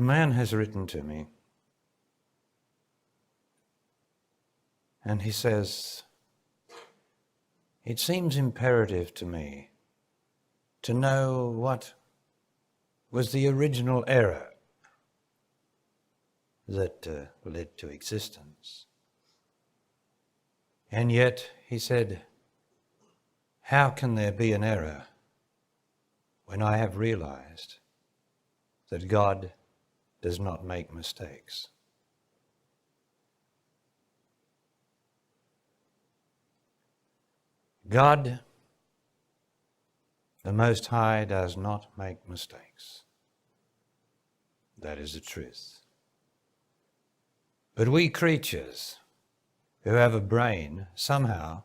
A man has written to me and he says, "It seems imperative to me to know what was the original error that led to existence." And yet, he said, "How can there be an error when I have realized that God does not make mistakes?" God, the Most High, does not make mistakes. That is the truth. But we creatures who have a brain somehow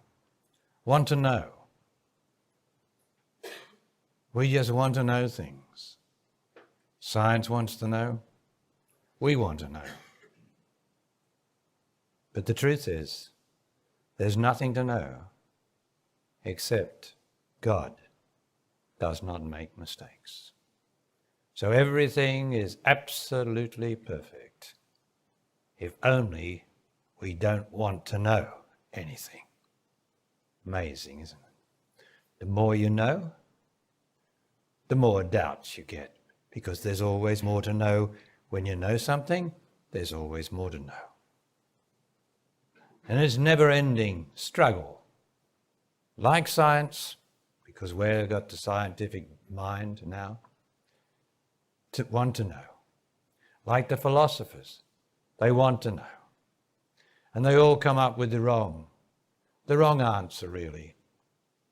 want to know. We just want to know things. Science wants to know. We want to know. But the truth is, there's nothing to know except God does not make mistakes. So everything is absolutely perfect, if only we don't want to know anything. Amazing, isn't it? The more you know, the more doubts you get, because there's always more to know. When you know something, there's always more to know. And it's never-ending struggle. Like science, because we've got the scientific mind now, to want to know. Like the philosophers, they want to know. And they all come up with the wrong answer, really,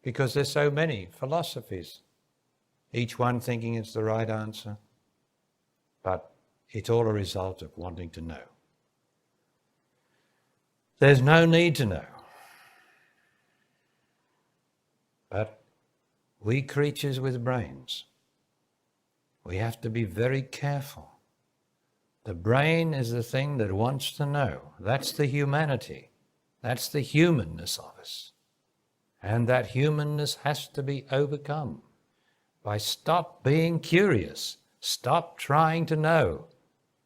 because there's so many philosophies, each one thinking it's the right answer, but it's all a result of wanting to know. There's no need to know. But we creatures with brains, we have to be very careful. The brain is the thing that wants to know. That's the humanity. That's the humanness of us. And that humanness has to be overcome by stop being curious, stop trying to know,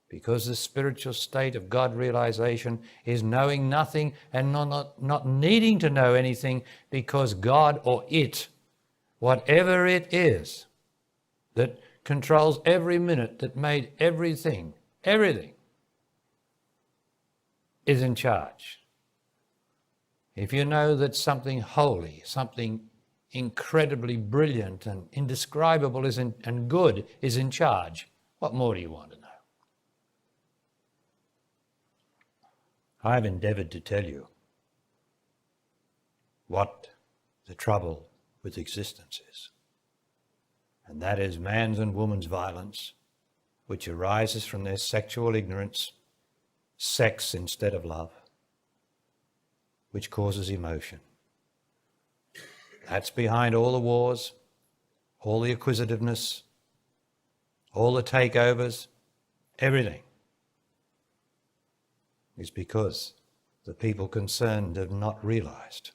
because the spiritual state of God realization is knowing nothing and not needing to know anything, because God or it, whatever it is that controls every minute, that made everything is in charge. If you know that something holy, something incredibly brilliant and indescribable and good is in charge, what more do you want to know? I've endeavoured to tell you what the trouble with existence is. And that is man's and woman's violence, which arises from their sexual ignorance, sex instead of love, which causes emotion. That's behind all the wars, all the acquisitiveness, all the takeovers, everything. Is because the people concerned have not realized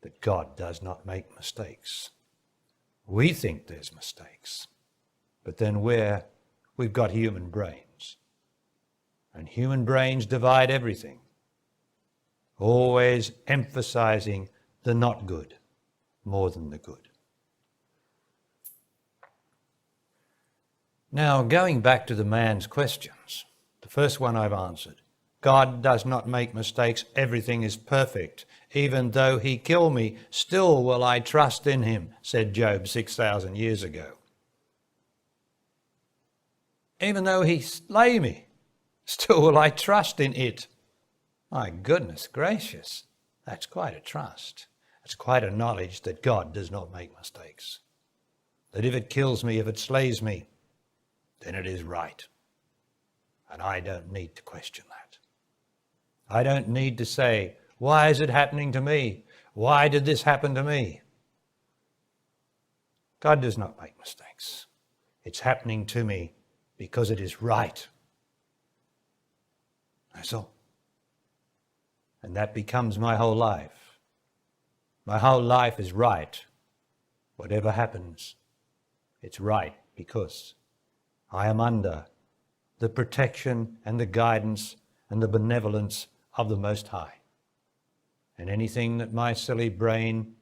that God does not make mistakes. We think there's mistakes, but then we've got human brains. And human brains divide everything, always emphasizing the not good more than the good. Now, going back to the man's questions, the first one I've answered. God does not make mistakes. Everything is perfect. Even though he kill me, still will I trust in him, said Job 6,000 years ago. Even though he slay me, still will I trust in it. My goodness gracious, that's quite a trust. That's quite a knowledge that God does not make mistakes. That if it kills me, if it slays me, then it is right. And I don't need to question that. I don't need to say, why is it happening to me? Why did this happen to me? God does not make mistakes. It's happening to me because it is right. That's all. And that becomes my whole life. My whole life is right. Whatever happens, it's right because I am under the protection and the guidance and the benevolence of the Most High. And anything that my silly brain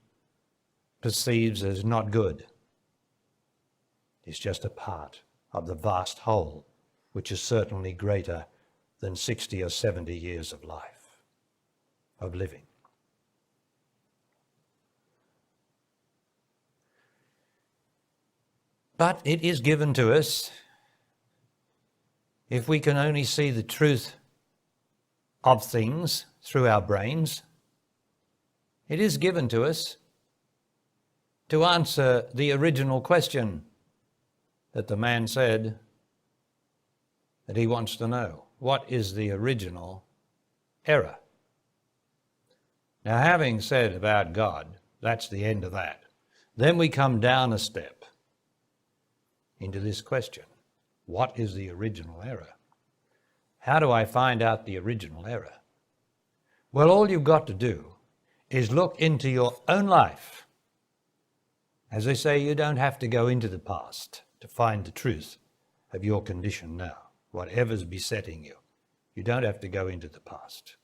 perceives as not good is just a part of the vast whole, which is certainly greater than 60 or 70 years of life, of living. But it is given to us, if we can only see the truth of things through our brains, it is given to us to answer the original question that the man said that he wants to know. What is the original error? Now, having said about God, that's the end of that. Then we come down a step into this question. What is the original error? How do I find out the original error? Well, all you've got to do is look into your own life. As they say, you don't have to go into the past to find the truth of your condition now. Whatever's besetting you, you don't have to go into the past.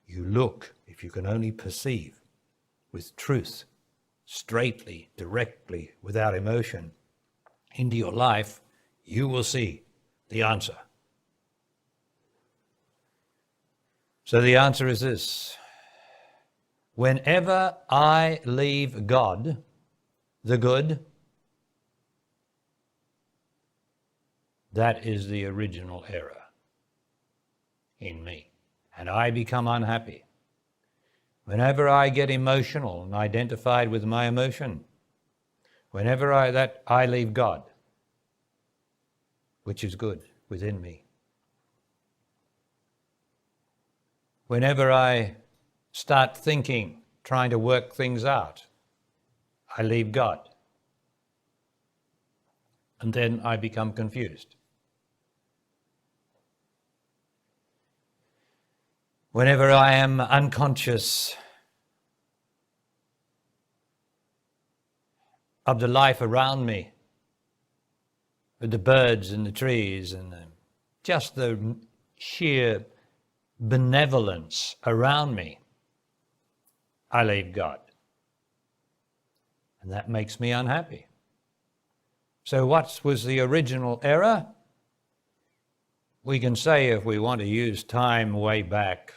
You look, if you can only perceive, with truth, straightly, directly, without emotion, into your life, you will see the answer. So the answer is this: whenever I leave God, the good, that is the original error in me, and I become unhappy. Whenever I get emotional and identified with my emotion, whenever I leave God, which is good within me. Whenever I start thinking, trying to work things out, I leave God. And then I become confused. Whenever I am unconscious of the life around me, with the birds and the trees and just the sheer benevolence around me, I leave God. And that makes me unhappy. So what was the original error? We can say, if we want to use time way back,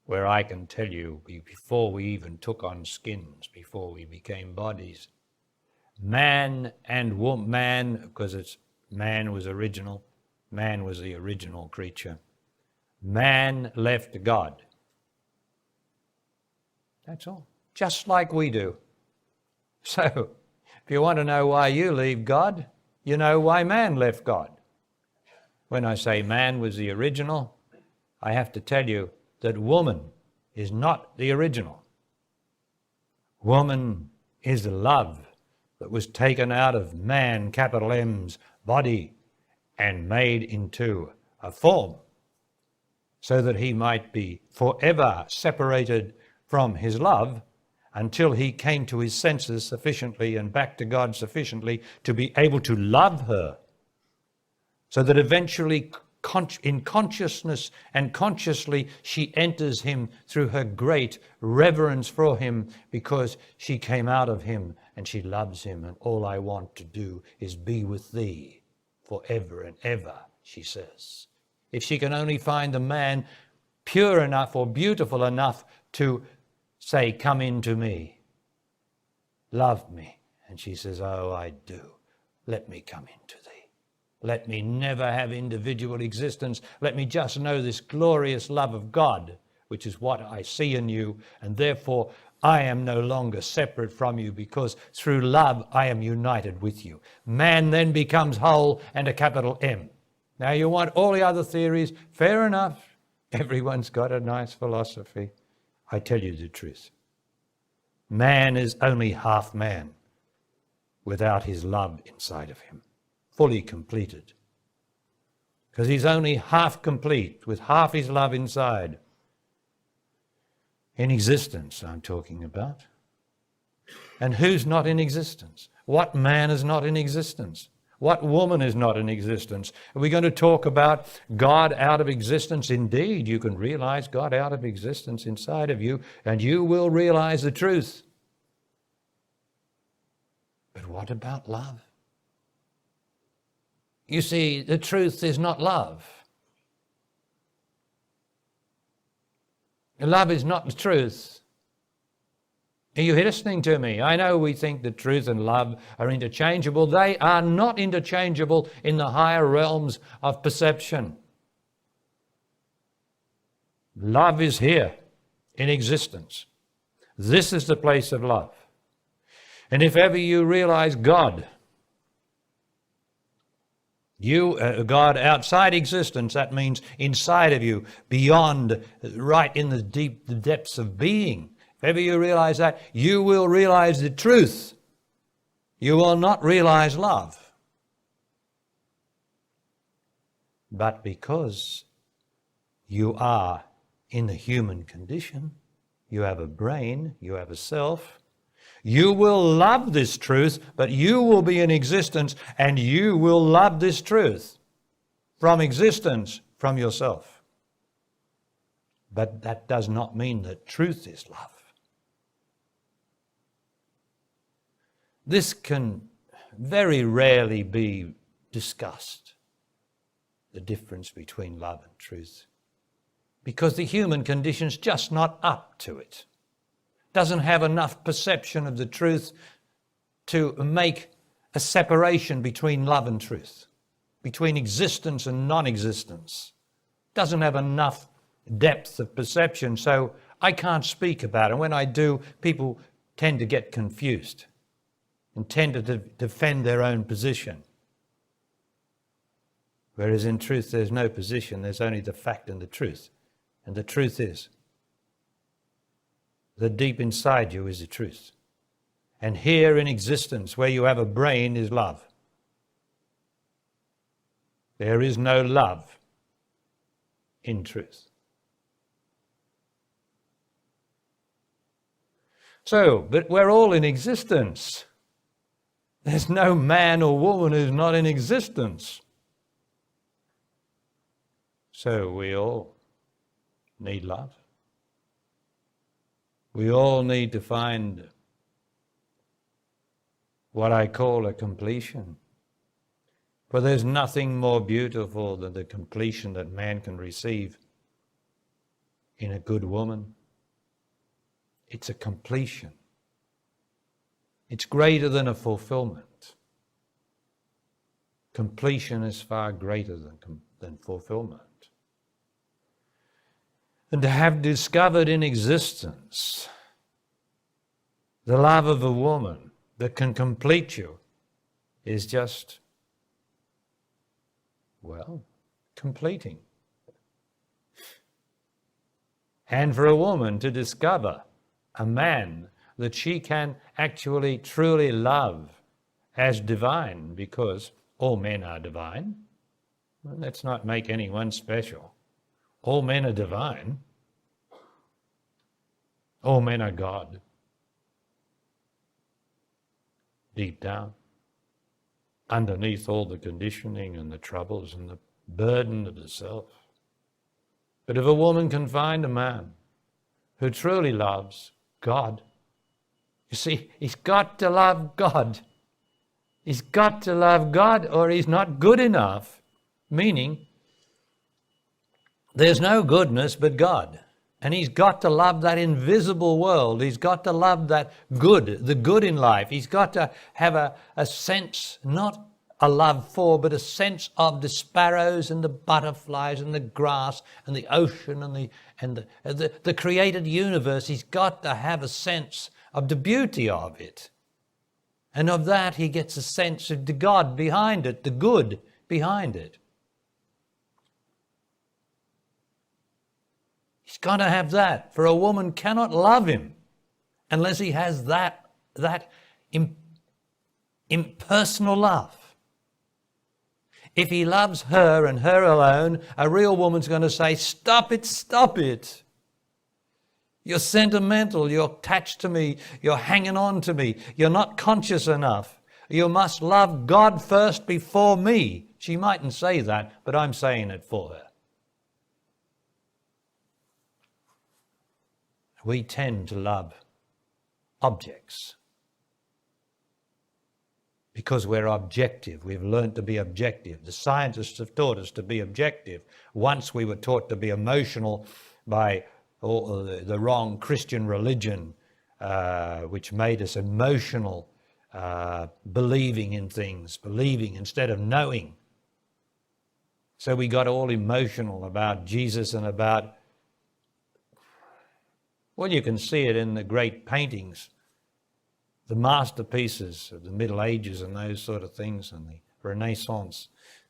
where I can tell you, before we even took on skins, before we became bodies, man and woman, man, because man was original, man was the original creature. Man left God. That's all. Just like we do. So, if you want to know why you leave God, you know why man left God. When I say man was the original, I have to tell you that woman is not the original. Woman is the love that was taken out of man, capital M's, body, and made into a form, so that he might be forever separated from his love until he came to his senses sufficiently and back to God sufficiently to be able to love her, so that eventually in consciousness and consciously she enters him through her great reverence for him, because she came out of him and she loves him, and all I want to do is be with thee forever and ever, she says. If she can only find the man pure enough or beautiful enough to say, come into me, love me. And she says, oh, I do. Let me come into thee. Let me never have individual existence. Let me just know this glorious love of God, which is what I see in you. And therefore, I am no longer separate from you, because through love, I am united with you. Man then becomes whole, and a capital M. Now, you want all the other theories? Fair enough. Everyone's got a nice philosophy. I tell you the truth. Man is only half man without his love inside of him, fully completed. Because he's only half complete with half his love inside. In existence, I'm talking about. And who's not in existence? What man is not in existence? What woman is not in existence? Are we going to talk about God out of existence? Indeed, you can realize God out of existence inside of you, and you will realize the truth. But what about love? You see, the truth is not love. Love is not the truth. Are you listening to me? I know we think that truth and love are interchangeable. They are not interchangeable in the higher realms of perception. Love is here in existence. This is the place of love. And if ever you realize God, God outside existence, that means inside of you, beyond, right in the depths of being. If ever you realize that, you will realize the truth. You will not realize love. But because you are in the human condition, you have a brain, you have a self, you will love this truth, but you will be in existence and you will love this truth from existence, from yourself. But that does not mean that truth is love. This can very rarely be discussed, the difference between love and truth, because the human condition's just not up to it. Doesn't have enough perception of the truth to make a separation between love and truth, between existence and non-existence. Doesn't have enough depth of perception, so I can't speak about it. When I do, people tend to get confused and tend to defend their own position. Whereas in truth, there's no position, there's only the fact and the truth. And the truth is that deep inside you is the truth. And here in existence, where you have a brain, is love. There is no love in truth. So, but we're all in existence. There's no man or woman who's not in existence. So we all need love. We all need to find what I call a completion. For there's nothing more beautiful than the completion that man can receive in a good woman. It's a completion. It's greater than a fulfillment. Completion is far greater than fulfillment. And to have discovered in existence the love of a woman that can complete you is just, well, completing. And for a woman to discover a man that she can actually truly love as divine, because all men are divine. Well, let's not make anyone special. All men are divine. All men are God. Deep down, underneath all the conditioning and the troubles and the burden of the self. But if a woman can find a man who truly loves God, you see, he's got to love God. He's got to love God or he's not good enough, meaning there's no goodness but God. And he's got to love that invisible world. He's got to love that good, the good in life. He's got to have a sense, not a love for, but a sense of the sparrows and the butterflies and the grass and the ocean and the created universe. He's got to have a sense of the beauty of it. And of that he gets a sense of the God behind it, the good behind it. He's got to have that, for a woman cannot love him unless he has that impersonal love. If he loves her and her alone, a real woman's going to say, stop it, stop it. You're sentimental, you're attached to me, you're hanging on to me, you're not conscious enough. You must love God first before me. She mightn't say that, but I'm saying it for her. We tend to love objects because we're objective. We've learned to be objective. The scientists have taught us to be objective. Once we were taught to be emotional by the wrong Christian religion, which made us emotional, believing in things, believing instead of knowing. So we got all emotional about Jesus and about, well, you can see it in the great paintings, the masterpieces of the Middle Ages and those sort of things, and the Renaissance.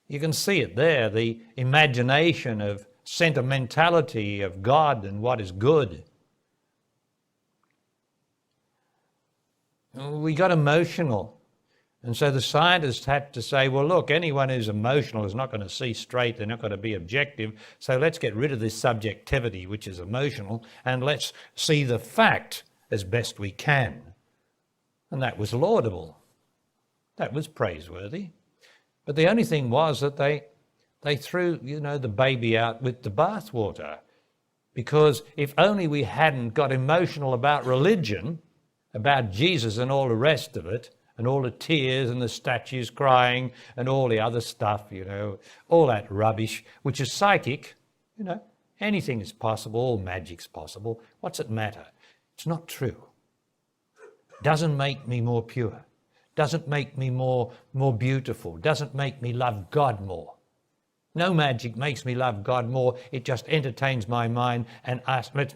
You can see it there, the imagination of sentimentality of God and what is good. We got emotional. And so the scientists had to say, well, look, anyone who's emotional is not going to see straight, they're not going to be objective, so let's get rid of this subjectivity, which is emotional, and let's see the fact as best we can. And that was laudable. That was praiseworthy. But the only thing was that they threw, the baby out with the bathwater. Because if only we hadn't got emotional about religion, about Jesus and all the rest of it, and all the tears and the statues crying and all the other stuff, all that rubbish, which is psychic, anything is possible, all magic's possible. What's it matter? It's not true. Doesn't make me more pure. Doesn't make me more beautiful. Doesn't make me love God more. No magic makes me love God more. It just entertains my mind and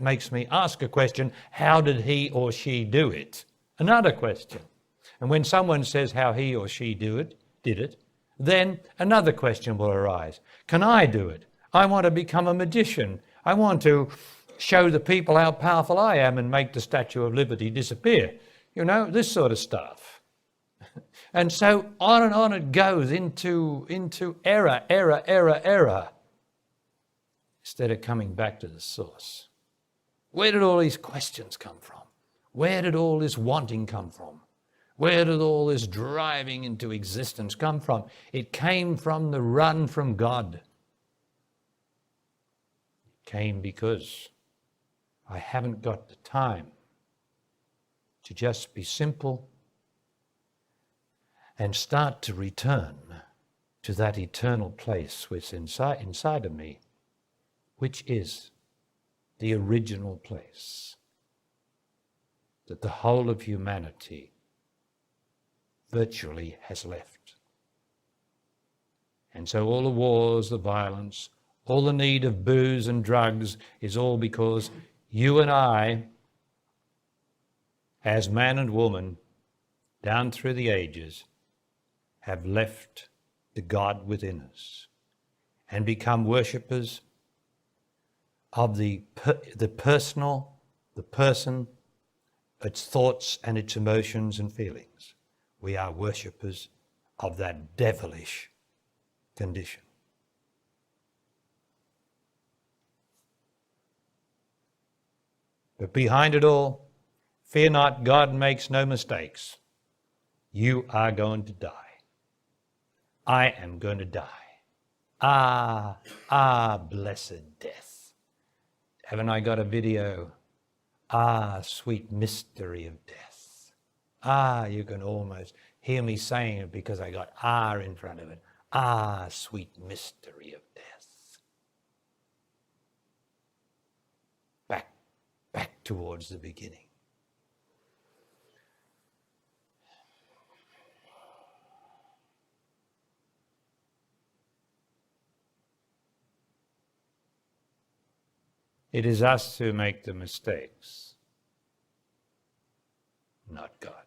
makes me ask a question, how did he or she do it? Another question. And when someone says how he or she did it, then another question will arise. Can I do it? I want to become a magician. I want to show the people how powerful I am and make the Statue of Liberty disappear. This sort of stuff. And so on it goes into error, instead of coming back to the source. Where did all these questions come from? Where did all this wanting come from? Where did all this driving into existence come from? It came from the run from God. It came because I haven't got the time to just be simple and start to return to that eternal place which is inside of me, which is the original place that the whole of humanity virtually has left. And so all the wars, the violence, all the need of booze and drugs is all because you and I, as man and woman, down through the ages, have left the God within us and become worshippers of the person, its thoughts and its emotions and feelings. We are worshippers of that devilish condition. But behind it all, fear not, God makes no mistakes. You are going to die. I am going to die. Blessed death. Haven't I got a video? Sweet mystery of death. You can almost hear me saying it because I got in front of it. Sweet mystery of death. Back towards the beginning. It is us who make the mistakes, not God.